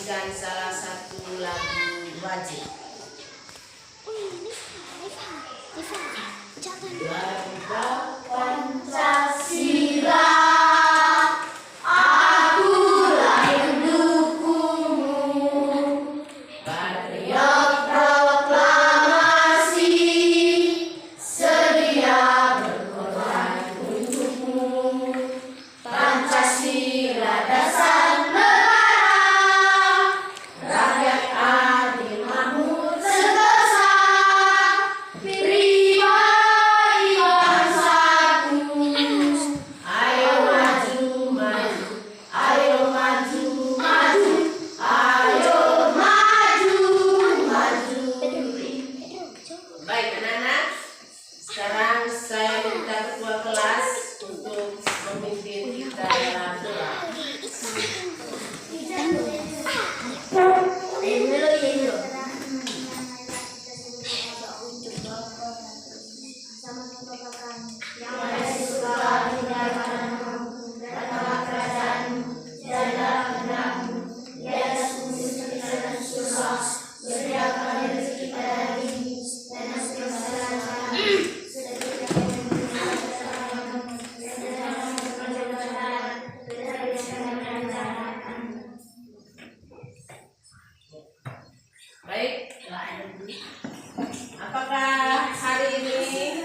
menyanyikan salah satu lagu wajib. Garuda Pancasila, akulah pendukungmu, patriot proklamasi, sedia berkorban untukmu. Pancasila dasar negara, rakyat adil makmur sentosa, pribadi bangsaku. Ayo maju maju, ayo maju maju, ayo maju maju. Baik anak-anak, sekarang saya minta ketua kelas untuk memimpin kita dalam doa. Baik, apakah hari ini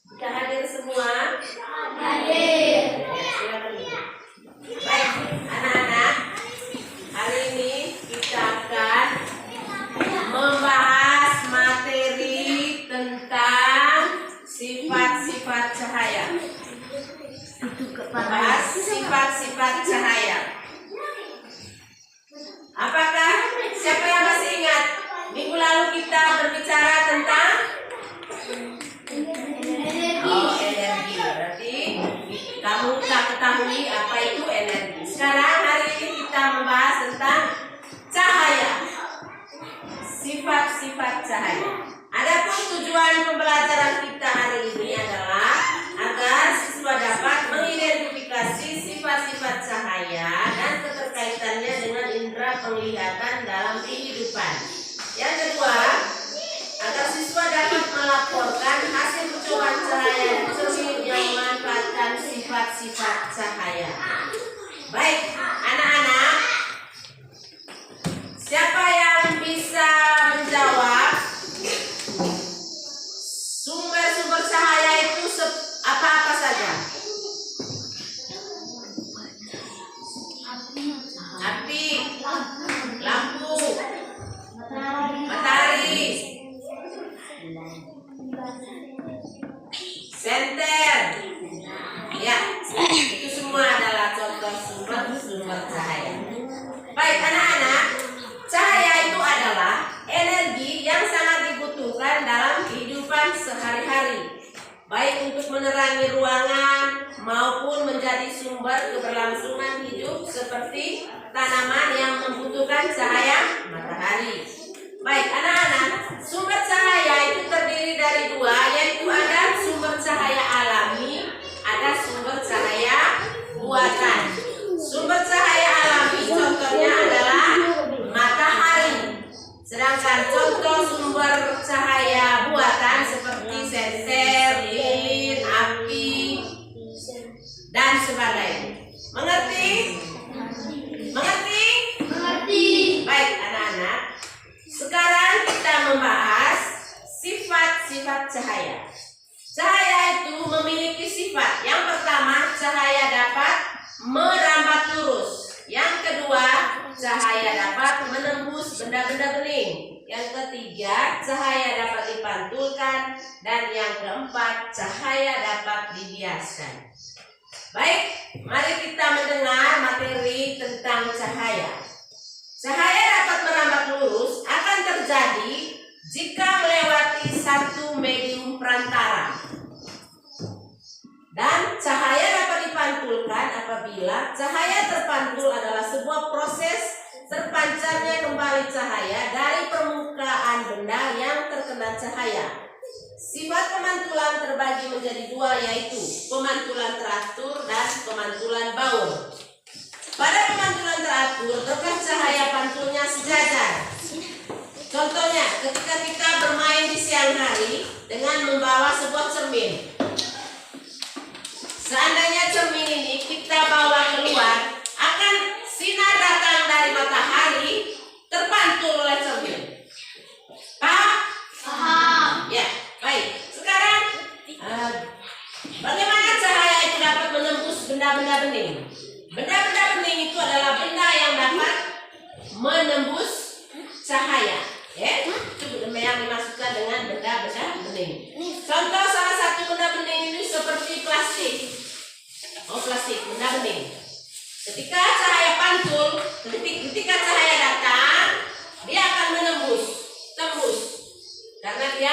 kita hadir semua? Hadir. Silakan. Baik, anak-anak, hari ini kita akan membahas materi tentang sifat-sifat cahaya. Bahas sifat-sifat cahaya. Apakah siapa yang masih ingat minggu lalu kita berbicara tentang energi? Berarti kamu tak ketahui apa itu energi. Sekarang hari ini kita membahas tentang cahaya, sifat-sifat cahaya. Adapun tujuan pembelajaran kita hari ini adalah agar siswa dapat mengidentifikasi sifat-sifat cahaya dan keterkaitannya dengan indera penglihatan dalam kehidupan. Yang kedua, agar siswa dapat melaporkan hasil percobaan cahaya dan cermin yang memanfaatkan sifat-sifat cahaya. Baik, anak-anak, siapa yang bisa menjawab sumber-sumber cahaya itu apa-apa saja? Api, lampu, matahari, senter. Ya, itu semua adalah contoh sumber cahaya. Baik anak-anak, cahaya itu adalah energi yang sangat dibutuhkan dalam kehidupan sehari-hari, baik untuk menerangi ruangan maupun menjadi sumber keberlangsungan hidup seperti tanaman yang membutuhkan cahaya matahari. Baik anak-anak, sumber cahaya itu terdiri dari dua, yaitu ada sumber cahaya alami, ada sumber cahaya buatan. Sumber cahaya alami contohnya adalah matahari, sedangkan contoh sumber cahaya buatan seperti senter, lilin, api, dan sebagainya. Mengerti? Mengerti? Mengerti. Baik anak-anak, sekarang kita membahas sifat-sifat cahaya. Cahaya itu memiliki sifat. Yang pertama, cahaya dapat merambat lurus. Yang kedua, cahaya dapat menembus benda-benda bening. Yang ketiga, cahaya dapat dipantulkan. Dan yang keempat, cahaya dapat dibiaskan. Baik, mari kita mendengar materi tentang cahaya. Cahaya dapat merambat lurus akan terjadi jika melewati satu medium perantara. Dan cahaya dapat dipantulkan apabila cahaya terpantul adalah sebuah proses terpancarnya kembali cahaya dari permukaan benda yang terkena cahaya. Sifat pemantulan terbagi menjadi dua, yaitu pemantulan teratur dan pemantulan baur. Pada pemantulan teratur, teratur, terkait cahaya pantulnya sejajar. Contohnya, ketika kita bermain di siang hari dengan membawa sebuah cermin. Seandainya cermin ini kita bawa keluar, akan sinar datang dari matahari terpantul oleh cermin. Paham? Ya, baik. Sekarang, bagaimana cahaya itu dapat menembus benda-benda bening? Benda-benda bening itu adalah benda yang dapat menembus cahaya. Ya, itu yang dimaksudkan dengan benda-benda bening. Contoh salah satu benda bening ini seperti plastik. Plastik, benda bening. Ketika cahaya pantul, ketika cahaya datang, dia akan tembus. Karena dia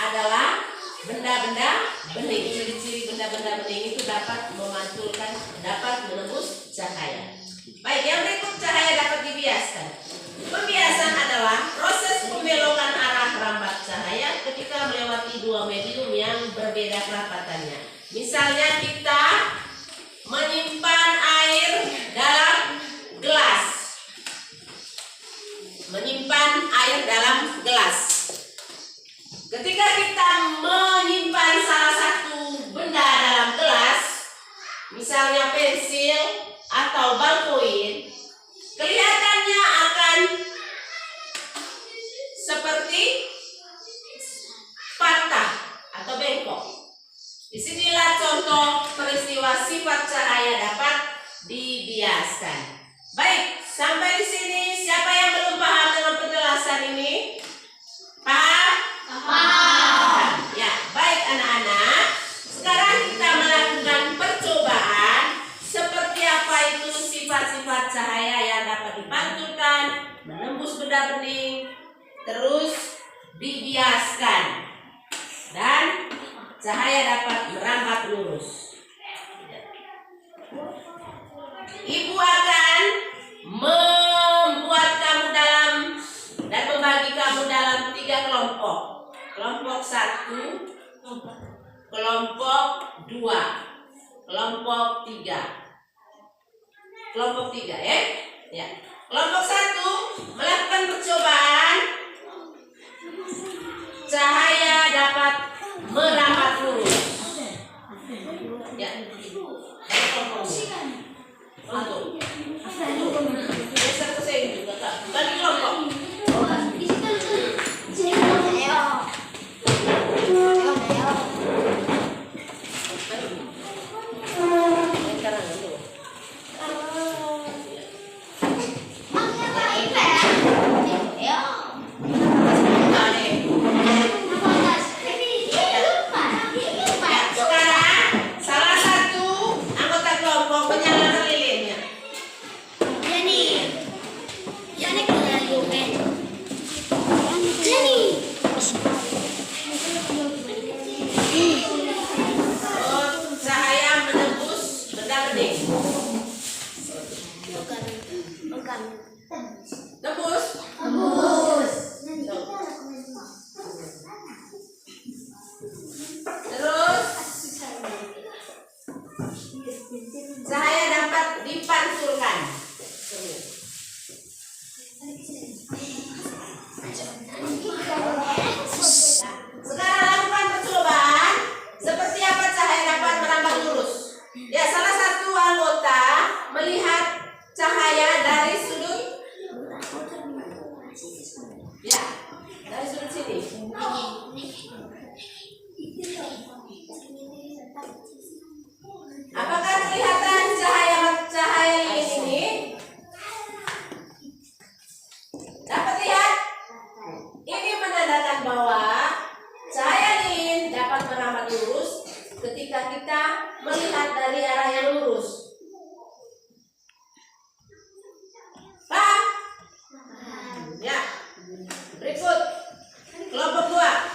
adalah benda-benda bening. Ciri-ciri benda-benda bening itu dapat memantulkan, dapat menembus cahaya. Baik, yang berikut cahaya dapat dibiaskan. Pembiasan adalah proses pembelokan arah rambat cahaya ketika melewati dua medium yang berbeda kerapatannya. Misalnya kita menyimpan air dalam gelas. Ketika kita menyimpan salah satu benda dalam gelas, misalnya pensil atau ballpoint, kelihatannya akan seperti patah atau bengkok. Disinilah contoh peristiwa sifat cahaya dapat dibiaskan. Baik, sampai di sini siapa yang belum paham dengan penjelasan ini? Paham? Paham. Ya, baik anak-anak. Sekarang kita melakukan percobaan seperti apa itu sifat-sifat cahaya yang dapat dipantulkan, menembus benda bening, terus dibiaskan, dan cahaya dapat merambat lurus. Ibu akan membuat kamu dalam dan membagi kamu dalam 3 kelompok. Kelompok 1, kelompok 2, kelompok 3. Kelompok 3 ya. Ya. Kelompok 1 melakukan percobaan cahaya dapat merambat lurus. Ya. Untuk geser ke sini juga Kak. Bagi kelompok. Cahaya dapat dipantulkan. Sekarang lakukan percobaan seperti apa cahaya dapat merambat lurus. Ya, salah satu anggota melihat cahaya dari sudut. Ya, dari sudut sini. Apakah kelihatan cahaya lilin ini? Dapat lihat? Ini menandakan bahwa cahaya lilin dapat merambat lurus ketika kita melihat dari arah yang lurus. Paham? Ya. Berikut kelompok 2.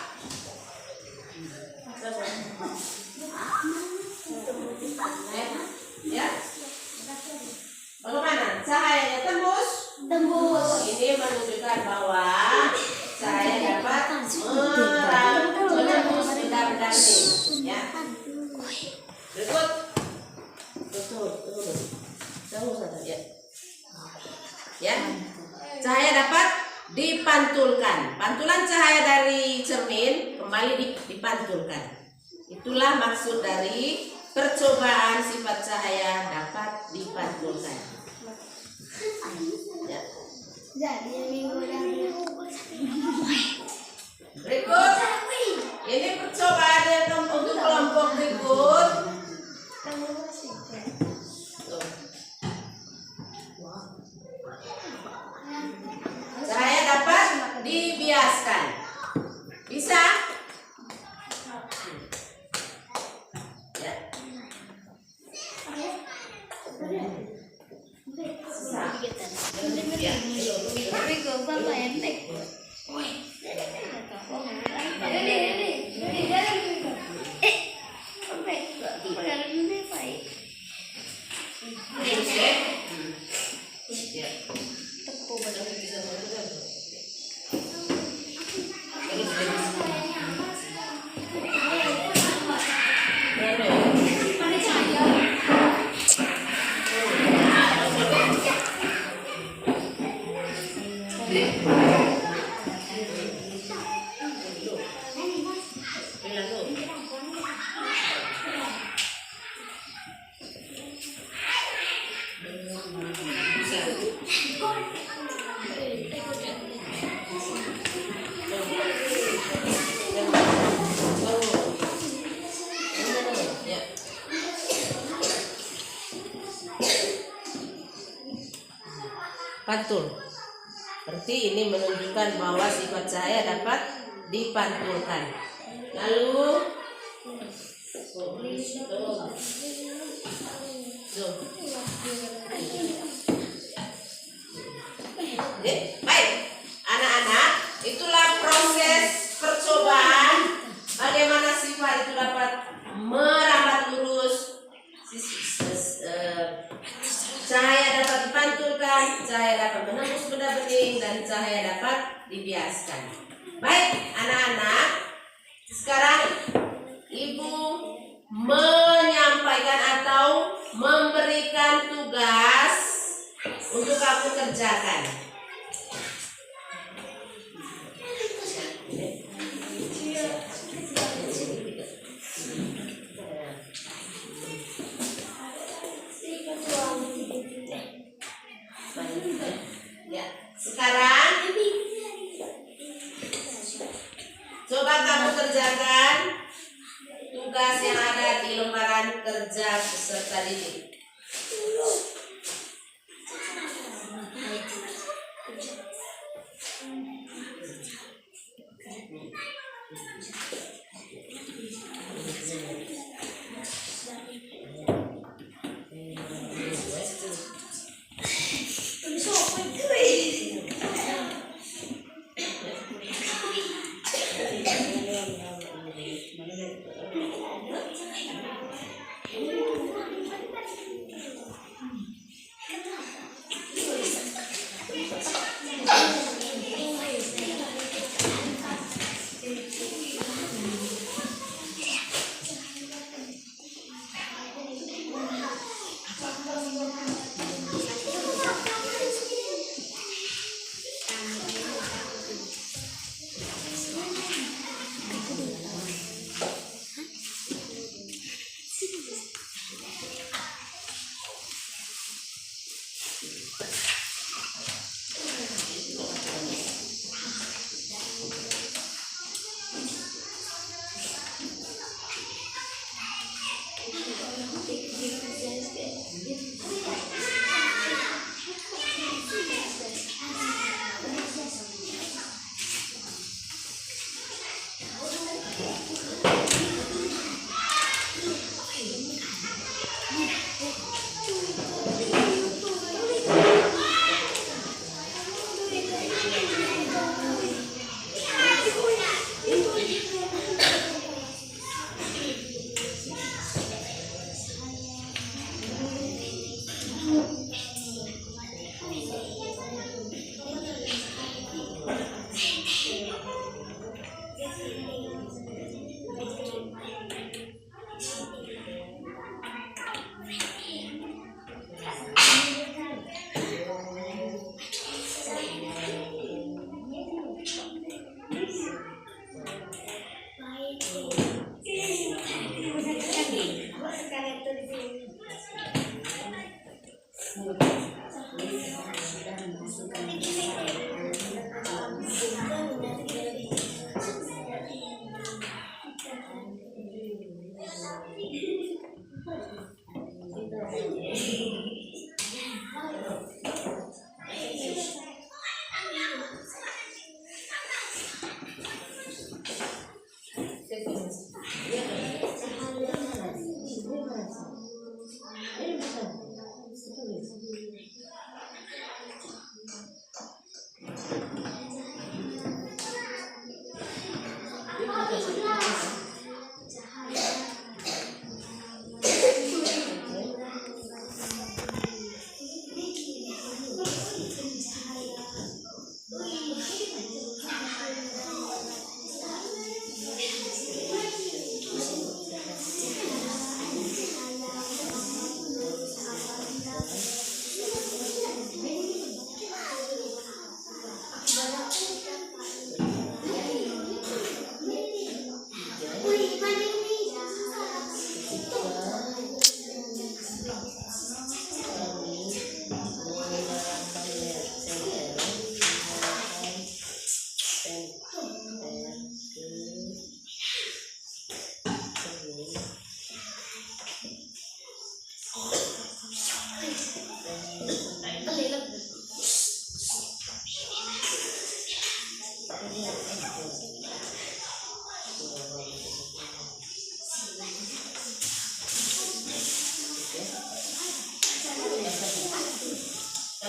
Ya. Bagaimana? Cahayanya tembus? Tembus. Ini menunjukkan bahwa cahaya dapat menembus benda-benda ini. Ya. Berikut. Tunggu saja ya. ya. Cahaya dapat dipantulkan. Pantulan cahaya dari cermin kembali dipantulkan. Itulah maksud dari percobaan sifat cahaya dapat dipantulkan. Ya. Berikut, ini percobaan yang untuk kelompok berikut. Cahaya dapat dibiaskan. Bisa? Ya. Pantul. Berarti ini menunjukkan bahwa sifat cahaya dapat dipantulkan. Lalu baik, anak-anak, itulah proses percobaan bagaimana sifat itu dapat merambat lurus, cahaya dapat dipantulkan, cahaya dapat menembus benda bening, dan cahaya dapat dibiaskan. Baik, anak-anak, sekarang Ibu menyampaikan atau memberikan tugas untuk kamu kerjakan. Ya, sekarang coba kamu kerjakan tugas yang ada di lembaran kerja peserta didik.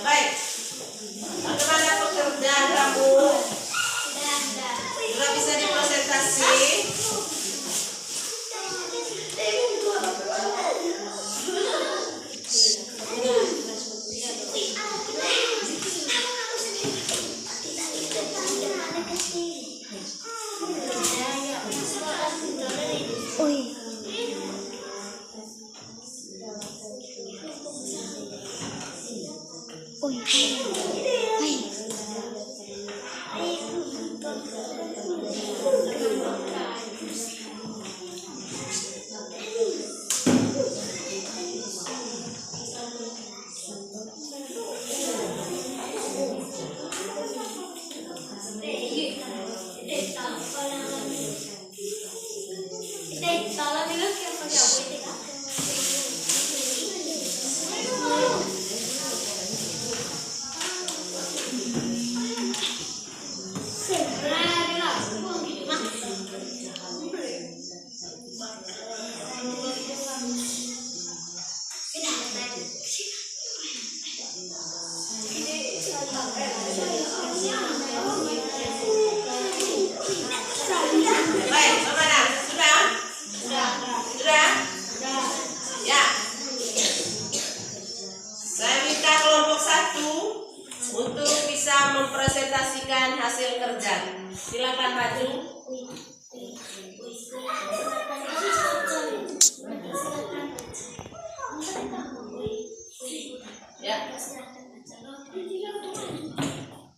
Baik. Bagaimana pekerjaan kamu? Sudah bisa dipresentasi? Baik, bagaimana? Sudah? Sudah? Ya. Saya minta kelompok 1 untuk bisa mempresentasikan hasil kerja. Silakan maju. Ya.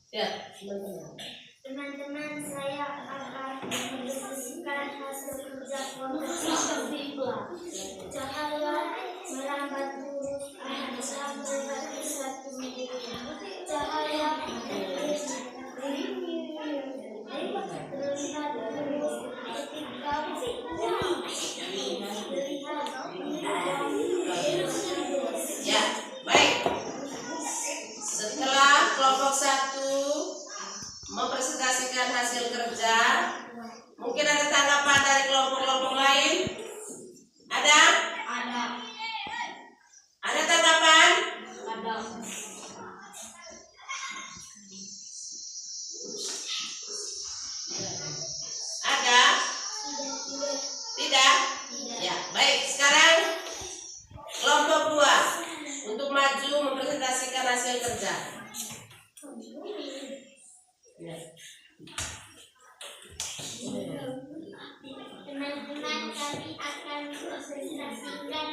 Ya. Teman-teman, saya akan mempresentasikan hasil kerja kelompok cahaya melambat lurus sampai batu 1 menit. Cahaya terlihat lurus ketika Ya, baik. Setelah kelompok 1 mempresentasikan hasil kerja, mungkin ada tanggapan dari kelompok-kelompok lain? Ada? Ada tanggapan? Ada? Tidak? Ya, baik. Sekarang kelompok 2 untuk maju mempresentasikan hasil kerja. Ya. Teman-teman, kami akan mempresentasikan hasil kerja.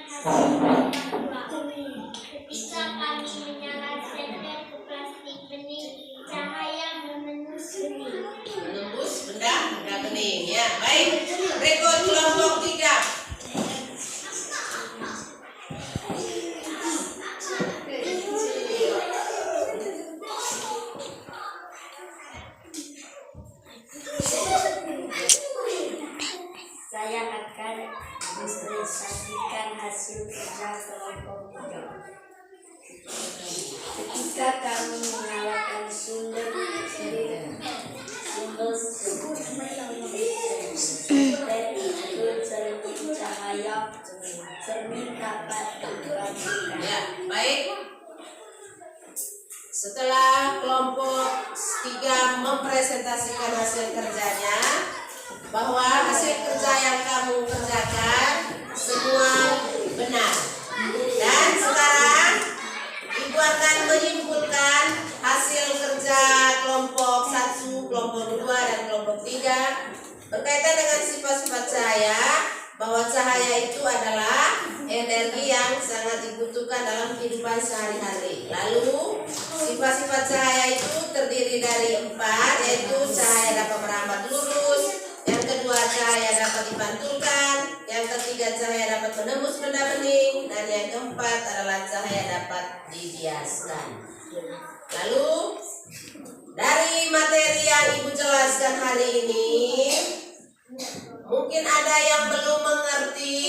Ketika kami menyalakan senter ke plastik bening, cahaya menembus bening. Menembus benda bening. Ya, baik. Berikut kelompok 3. Saya akan mempresentasikan hasil kerja kelompok 3. Ketika kami menyalakan sumber cermin cahaya, cermin dapat dibagikan. Ya, baik. Setelah kelompok 3 mempresentasikan hasil kerjanya, bahwa hasil kerja yang kamu kerjakan semua benar. Dan sekarang Ibu akan menyimpulkan hasil kerja kelompok 1, kelompok 2, dan kelompok 3 berkaitan dengan sifat-sifat cahaya, bahwa cahaya itu adalah energi yang sangat dibutuhkan dalam kehidupan sehari-hari. Lalu sifat-sifat cahaya itu terdiri dari 4, yaitu cahaya dapat merambat lurus, yang kedua cahaya dapat dipantulkan, yang ketiga cahaya dapat menembus benda bening, dan yang keempat adalah cahaya dapat dibiaskan. Lalu dari materi yang Ibu jelaskan hari ini, mungkin ada yang belum mengerti?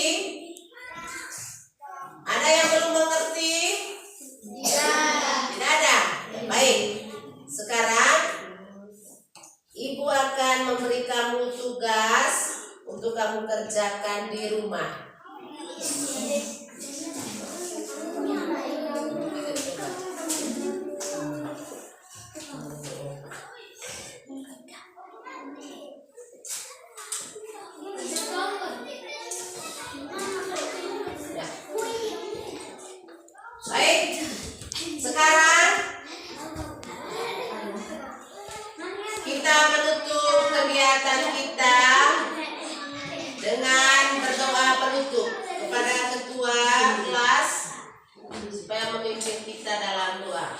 Ada yang belum mengerti? Tidak ada. Baik. Sekarang Ibu akan memberi kamu tugas untuk kamu kerjakan di rumah. kegiatan kita dengan berdoa penutup kepada ketua kelas supaya memimpin kita dalam doa.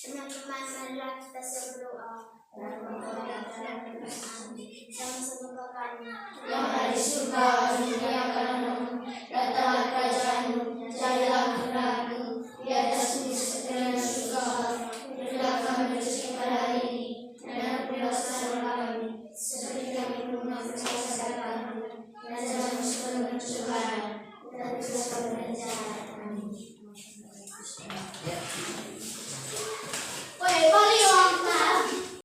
Teman-teman, marilah kita berdoa. Sama-sama Bapa kami yang ada di surga,